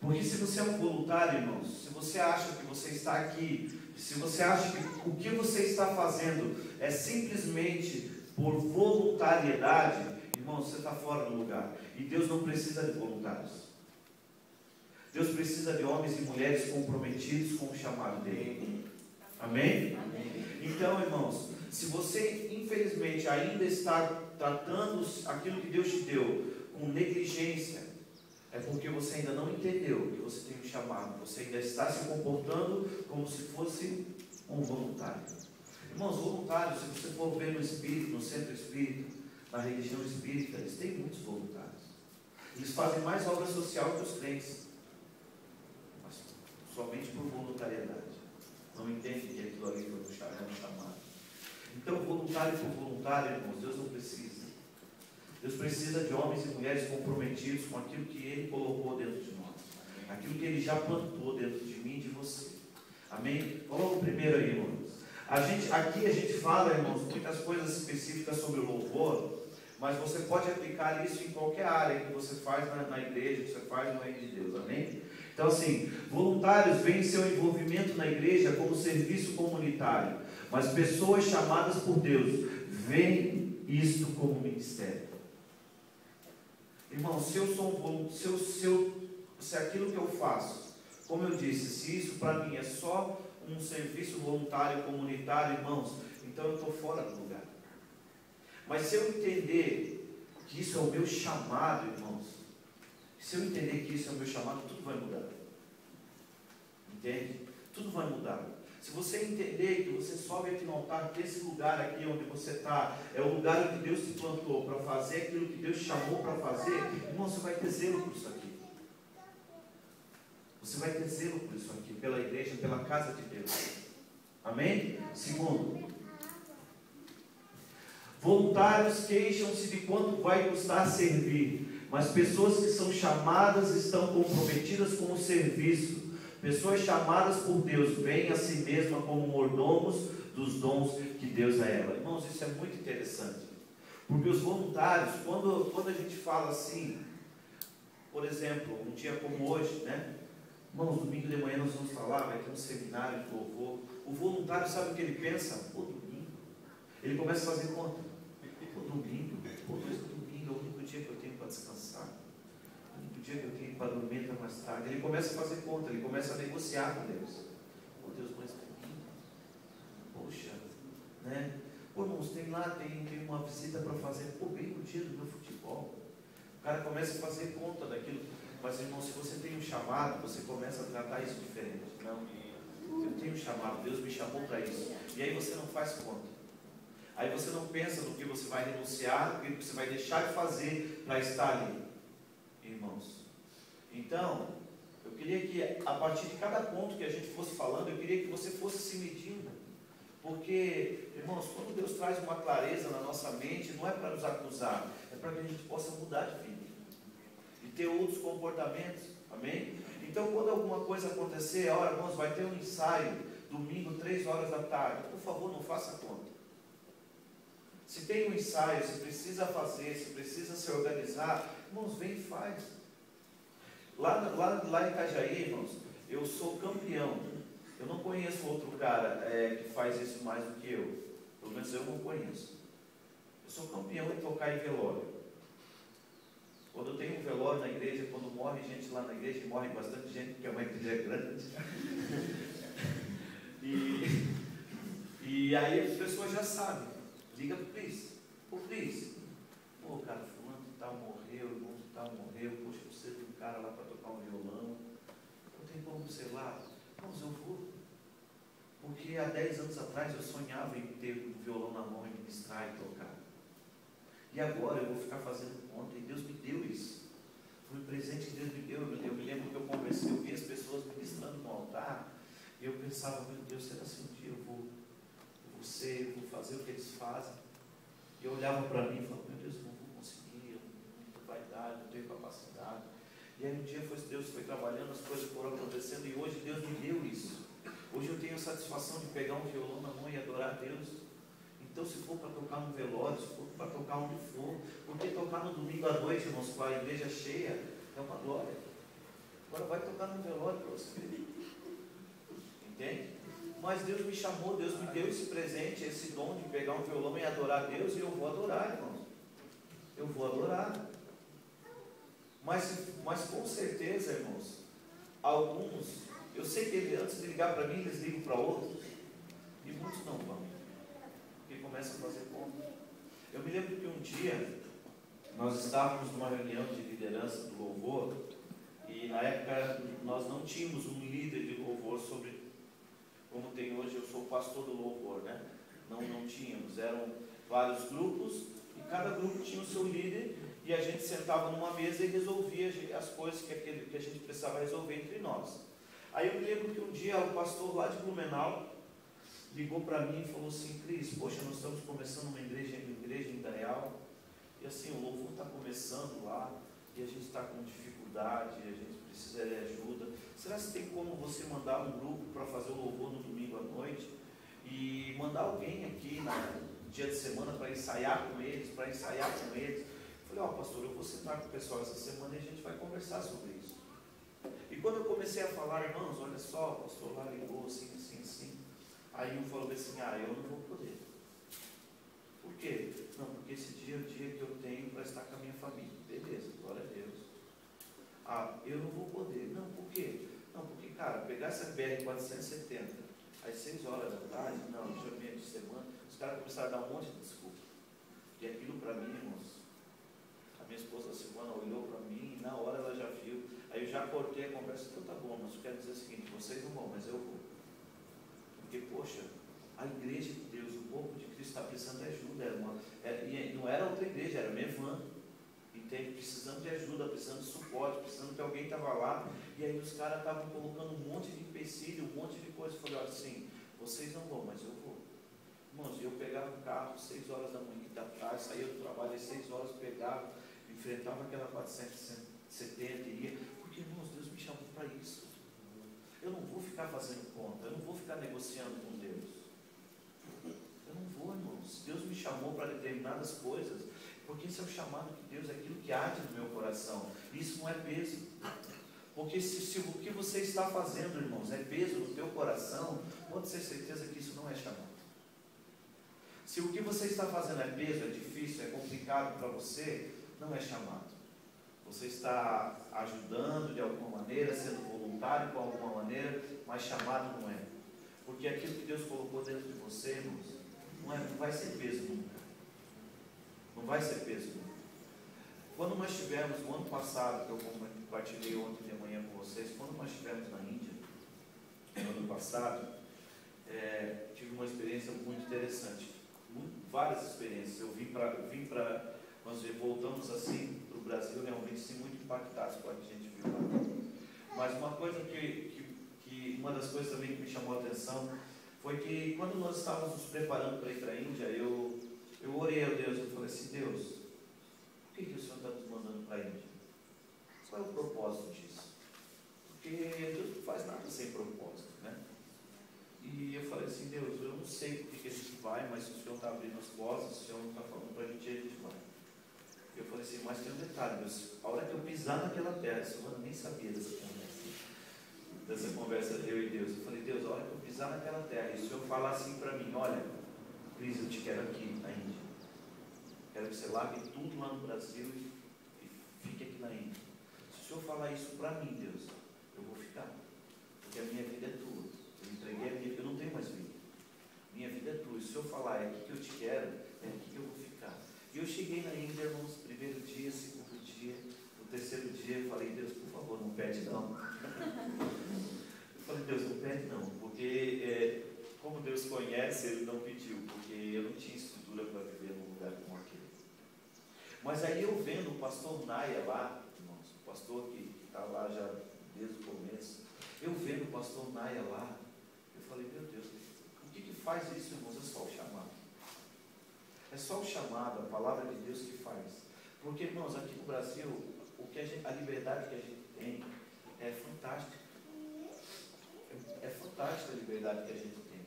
Porque se você é um voluntário, irmãos, se você acha que você está aqui, se você acha que o que você está fazendo é simplesmente por voluntariedade, irmãos, você está fora do lugar. E Deus não precisa de voluntários. Deus precisa de homens e mulheres comprometidos com o chamado dele. Amém? Amém. Então, irmãos, se você infelizmente ainda está tratando aquilo que Deus te deu com negligência, é porque você ainda não entendeu que você tem um chamado. Você ainda está se comportando como se fosse um voluntário. Irmãos, voluntários, se você for ver no espírito, no centro espírita, na religião espírita, eles têm muitos voluntários. Eles fazem mais obra social que os crentes, mas somente por voluntariedade. Não entende que aquilo ali foi um chamado. Então, voluntário por voluntário, irmãos, Deus não precisa. Deus precisa de homens e mulheres comprometidos com aquilo que Ele colocou dentro de nós. Aquilo que Ele já plantou dentro de mim e de você. Amém? Coloca o primeiro aí, irmãos. Aqui a gente fala, irmãos, muitas coisas específicas sobre o louvor, mas você pode aplicar isso em qualquer área que você faz na igreja, que você faz no reino de Deus. Amém? Então, assim, voluntários veem seu envolvimento na igreja como serviço comunitário, mas pessoas chamadas por Deus veem isto como ministério. Irmão, se eu sou se aquilo que eu faço, como eu disse, se isso para mim é só um serviço voluntário comunitário, irmãos, então eu estou fora do lugar. Mas se eu entender que isso é o meu chamado, irmãos, se eu entender que isso é o meu chamado, tudo vai mudar. Entende? Tudo vai mudar. Se você entender que você sobe aqui no altar, que esse lugar aqui onde você está, é o lugar onde Deus te plantou para fazer aquilo que Deus te chamou para fazer, irmão, você vai ter zelo por isso aqui. Você vai ter zelo por isso aqui, pela igreja, pela casa de Deus. Amém? Segundo, voluntários queixam-se de quanto vai custar servir, mas pessoas que são chamadas estão comprometidas com o serviço. Pessoas chamadas por Deus veem a si mesma como mordomos dos dons que Deus dá a ela. Irmãos, isso é muito interessante. Porque os voluntários, quando a gente fala assim, por exemplo, um dia como hoje, né? Irmãos, domingo de manhã nós vamos falar, vai ter um seminário de louvor. O voluntário sabe o que ele pensa? Pô, domingo. Ele começa a fazer conta. Pô, domingo. Pô, mas domingo é o único dia que eu tenho para descansar. O único dia que eu tenho para dormir até mais tarde. Ele começa a fazer conta, ele começa a negociar com Deus. Pô, Deus, mas domingo. Poxa, né? Pô, irmãos, tem uma visita para fazer. Pô, bem no dia do meu futebol. O cara começa a fazer conta daquilo. Mas, irmão, se você tem um chamado, você começa a tratar isso diferente. Não, eu tenho um chamado, Deus me chamou para isso. E aí você não faz conta. Aí você não pensa no que você vai renunciar, no que você vai deixar de fazer para estar ali. Irmãos. Então, eu queria que a partir de cada ponto que a gente fosse falando, eu queria que você fosse se medindo. Porque, irmãos, quando Deus traz uma clareza na nossa mente, não é para nos acusar, é para que a gente possa mudar de vida. E ter outros comportamentos, amém? Então, quando alguma coisa acontecer, ó, irmãos, vai ter um ensaio, domingo, 3 horas da tarde, por favor, não faça conta. Se tem um ensaio, se precisa fazer, se precisa se organizar, irmãos, vem e faz. Lá em Itajaí, irmãos, eu sou campeão. Eu não conheço outro cara que faz isso mais do que eu. Pelo menos eu não conheço. Eu sou campeão em tocar em velório. Quando eu tenho um velório na igreja, quando morre gente lá na igreja, e morre bastante gente, porque é uma igreja grande. E aí as pessoas já sabem. Liga pro Cris. Ô Cris, pô, cara, fulano tal morreu, irmão tal morreu, poxa, eu preciso de um cara lá para tocar um violão. Não tem como, sei lá. Mas eu vou. Porque há 10 anos atrás eu sonhava em ter um violão na mão e ministrar e tocar. E agora eu vou ficar fazendo conta, e Deus me deu isso. Foi um presente que Deus me deu. Eu me lembro que eu conversei, eu vi as pessoas ministrando no altar, e eu pensava, meu Deus, será que um dia eu vou fazer o que eles fazem? E eu olhava para mim e falava, meu Deus, eu não vou conseguir, não vai dar, não tenho capacidade. E aí um dia Deus foi trabalhando, as coisas foram acontecendo, e hoje Deus me deu isso. Hoje eu tenho a satisfação de pegar um violão na mão e adorar a Deus. Então, se for para tocar no velório, se for para tocar onde for, porque tocar no domingo à noite, irmãos, com a igreja cheia, é uma glória. Agora vai tocar no velório para você ver. Entende? Mas Deus me chamou, Deus me deu esse presente, esse dom de pegar um violão e adorar a Deus, e eu vou adorar, irmãos. Eu vou adorar. Mas com certeza, irmãos, alguns, eu sei que antes de ligar para mim, eles ligam para outros, e muitos não vão, porque começam a fazer conta. Eu me lembro que um dia, nós estávamos numa reunião de liderança do louvor, e na época nós não tínhamos um líder de louvor sobre, como tem hoje, eu sou o pastor do louvor, né? Não tínhamos, eram vários grupos, e cada grupo tinha o seu líder, e a gente sentava numa mesa e resolvia as coisas que a gente precisava resolver entre nós. Aí eu me lembro que um dia o pastor lá de Blumenau ligou para mim e falou assim: Cris, poxa, nós estamos começando uma igreja em Daniel, e assim, o louvor está começando lá, e a gente está com dificuldade, a gente precisa de ajuda. Será que tem como você mandar um grupo para fazer o louvor no domingo à noite, e mandar alguém aqui no dia de semana para ensaiar com eles, Eu falei: pastor, eu vou sentar com o pessoal essa semana e a gente vai conversar sobre isso. E quando eu comecei a falar: irmãos, olha só, o pastor lá ligou assim. Aí um falou assim: eu não vou poder. Por quê? Não, porque esse dia é o dia que eu tenho para estar com a minha família. Beleza, glória a Deus. Eu não vou poder. Não, por quê? Não, porque, cara, pegar essa BR-470 às 6 horas da tarde, não, já vinha de semana, os caras começaram a dar um monte de desculpa. E aquilo para mim, irmãos, a minha esposa, a Silvana, olhou para mim e na hora ela já viu. Aí eu já cortei a conversa: então tá bom, mas eu quero dizer o seguinte: vocês não vão, mas eu vou. Porque, poxa, a igreja de Deus, o povo de Cristo está precisando de ajuda. Não era outra igreja, era Mevan. Entende? Precisando de ajuda, precisando de suporte, precisando que alguém estava lá. E aí os caras estavam colocando um monte de empecilho, um monte de coisa. Eu falei: olha, assim, vocês não vão, mas eu vou. Irmãos, eu pegava o carro 6 horas da manhã da tarde, saía do trabalho às 6 horas, pegava, enfrentava aquela 470 e ia. Porque, irmãos, Deus me chamou para isso. Eu não vou ficar fazendo conta, eu não vou ficar negociando com Deus. Eu não vou, irmãos. Deus me chamou para determinadas coisas, porque esse é o chamado de Deus, é aquilo que arde no meu coração. Isso não é peso. Porque se o que você está fazendo, irmãos, é peso no teu coração, pode ter certeza que isso não é chamado. Se o que você está fazendo é peso, é difícil, é complicado para você, não é chamado. Você está ajudando de alguma maneira, sendo voluntário de alguma maneira, mas chamado não é. Porque aquilo que Deus colocou dentro de você, irmãos, não vai ser peso nunca. Não vai ser peso nunca. Quando nós tivemos, no ano passado, que eu compartilhei ontem de manhã com vocês, quando nós estivemos na Índia, no ano passado, tive uma experiência muito interessante. Várias experiências. Nós voltamos assim para o Brasil, realmente sim, muito impactados com o que a gente viu lá. Mas uma coisa uma das coisas também que me chamou a atenção foi que quando nós estávamos nos preparando para ir para a Índia, eu orei a Deus, eu falei assim: Deus, por que o Senhor está nos mandando para a Índia? Qual é o propósito disso? Porque Deus não faz nada sem propósito, né? E eu falei assim: Deus, eu não sei por que a gente vai, mas se o Senhor está abrindo as portas, se o Senhor não está falando para a gente vai. Eu falei assim: mas tem um detalhe, Deus, a hora que eu pisar naquela terra, a Silvana nem sabia dessa conversa eu e Deus. Eu falei: Deus, a hora que eu pisar naquela terra, e o Senhor falar assim para mim: olha, Cris, eu te quero aqui na Índia. Quero que você largue tudo lá no Brasil e fique aqui na Índia. Se o Senhor falar isso para mim, Deus, eu vou ficar. Porque a minha vida é tua. Eu entreguei a minha vida, eu não tenho mais vida. Minha vida é tua. E se o Senhor falar: é aqui que eu te quero, é aqui que eu vou ficar. E eu cheguei na Índia, irmãos, primeiro dia, segundo dia, no terceiro dia, eu falei: Deus, por favor, não pede não. Eu falei: Deus, não pede não, porque como Deus conhece, Ele não pediu, porque eu não tinha estrutura para viver num lugar como aquele. Mas aí eu vendo o pastor Naya lá, irmãos, o pastor que está lá já desde o começo, eu vendo o pastor Naya lá, eu falei: meu Deus, o que faz isso, irmãos? É só o chamado. É só o chamado, a palavra de Deus que faz. Porque, irmãos, aqui no Brasil, a liberdade que a gente tem é fantástica. É fantástica a liberdade que a gente tem.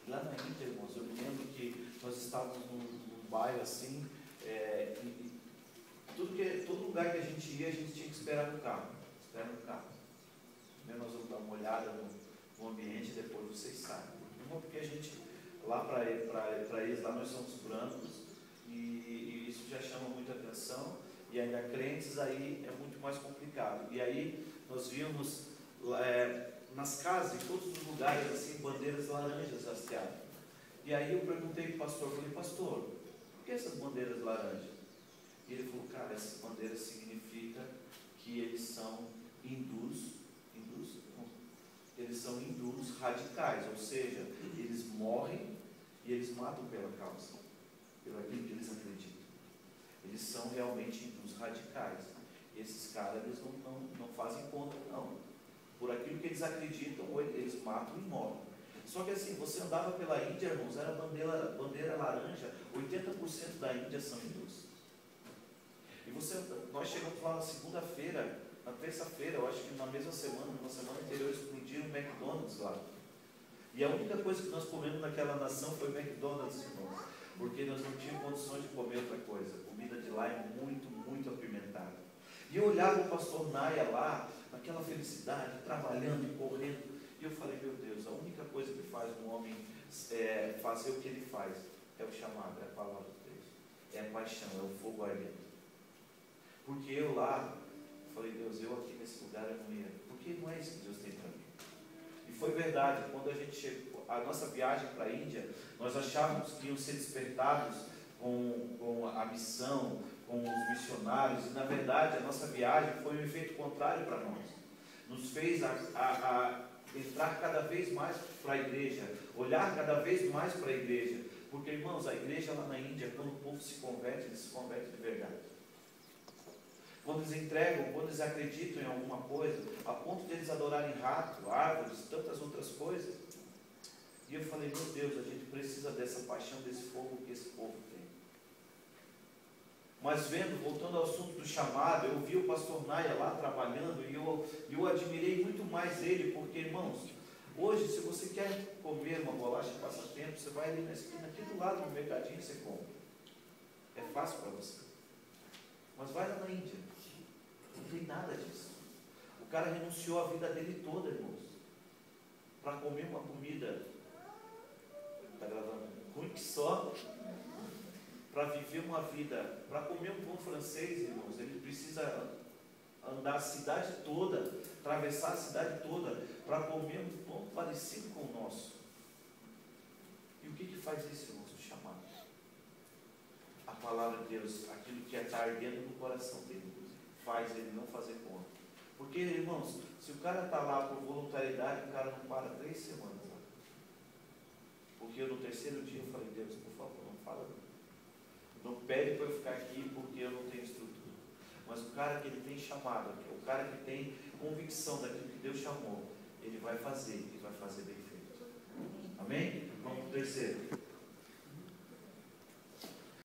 Lá na Índia, irmãos, eu me lembro que nós estávamos num bairro assim, e todo lugar que a gente ia, a gente tinha que esperar no carro. uma olhada no ambiente e depois vocês saem. Uma porque a gente, lá para eles, lá nós somos brancos, e isso já chama muita atenção, e ainda crentes aí é muito mais complicado. E aí nós vimos nas casas, em todos os lugares, assim, bandeiras laranjas hasteadas. E aí eu perguntei para o pastor, falei, pastor, por que essas bandeiras laranjas? E ele falou, cara, essas bandeiras significam que eles são hindus, eles são hindus radicais, ou seja, eles morrem e eles matam pela causa, pelo aquilo que eles acreditam. Eles são realmente hindus radicais. Esses caras, eles não fazem conta, não. Por aquilo que eles acreditam, eles matam e morrem. Só que assim, você andava pela Índia, irmãos, era bandeira laranja, 80% da Índia são hindus. E nós chegamos lá na segunda-feira, na terça-feira, eu acho que na mesma semana, na semana anterior, explodiram o McDonald's lá. E a única coisa que nós comemos naquela nação foi McDonald's, irmãos, porque nós não tínhamos condições de comer outra coisa. A comida de lá é muito, muito apimentada. E eu olhava o pastor Naya lá, naquela felicidade, trabalhando e correndo, e eu falei, meu Deus, a única coisa que faz um homem fazer o que ele faz é o chamado, é a palavra de Deus, é a paixão, é o fogo ardendo. Porque eu lá, falei, Deus, eu aqui nesse lugar eu não ia, porque não é isso que Deus tem para mim. E foi verdade, quando a gente chegou, a nossa viagem para a Índia, nós achávamos que iam ser despertados com a missão, com os missionários, e na verdade a nossa viagem foi um efeito contrário para nós. Nos fez a entrar cada vez mais para a igreja, olhar cada vez mais para a igreja, porque, irmãos, a igreja lá na Índia, quando o povo se converte, eles se convertem de verdade. Quando eles entregam, quando eles acreditam em alguma coisa, a ponto de eles adorarem rato, árvores, tantas outras coisas. E eu falei, meu Deus, a gente precisa dessa paixão, desse fogo que esse povo tem. Mas voltando ao assunto do chamado, eu vi o pastor Naya lá trabalhando e eu admirei muito mais ele, porque, irmãos, hoje, se você quer comer uma bolacha passatempo, você vai ali na esquina, aqui do lado no mercadinho, você compra. É fácil para você. Mas vai lá na Índia, não tem nada disso. O cara renunciou a vida dele toda, irmãos, para comer uma comida, está gravando, ruim que só, para viver uma vida, para comer um pão francês, irmãos, ele precisa andar a cidade toda, atravessar a cidade toda, para comer um pão parecido com o nosso. E o que faz isso, irmãos? O chamado. A palavra de Deus, aquilo que está ardendo no coração dele, faz ele não fazer conta. Porque, irmãos, se o cara está lá por voluntariedade, o cara não para 3 semanas lá. Porque eu no terceiro dia eu falei, Deus, por favor, não fala não pede para eu ficar aqui porque eu não tenho estrutura. Mas o cara que ele tem chamado, o cara que tem convicção daquilo que Deus chamou, ele vai fazer bem feito. Amém? Vamos para o terceiro.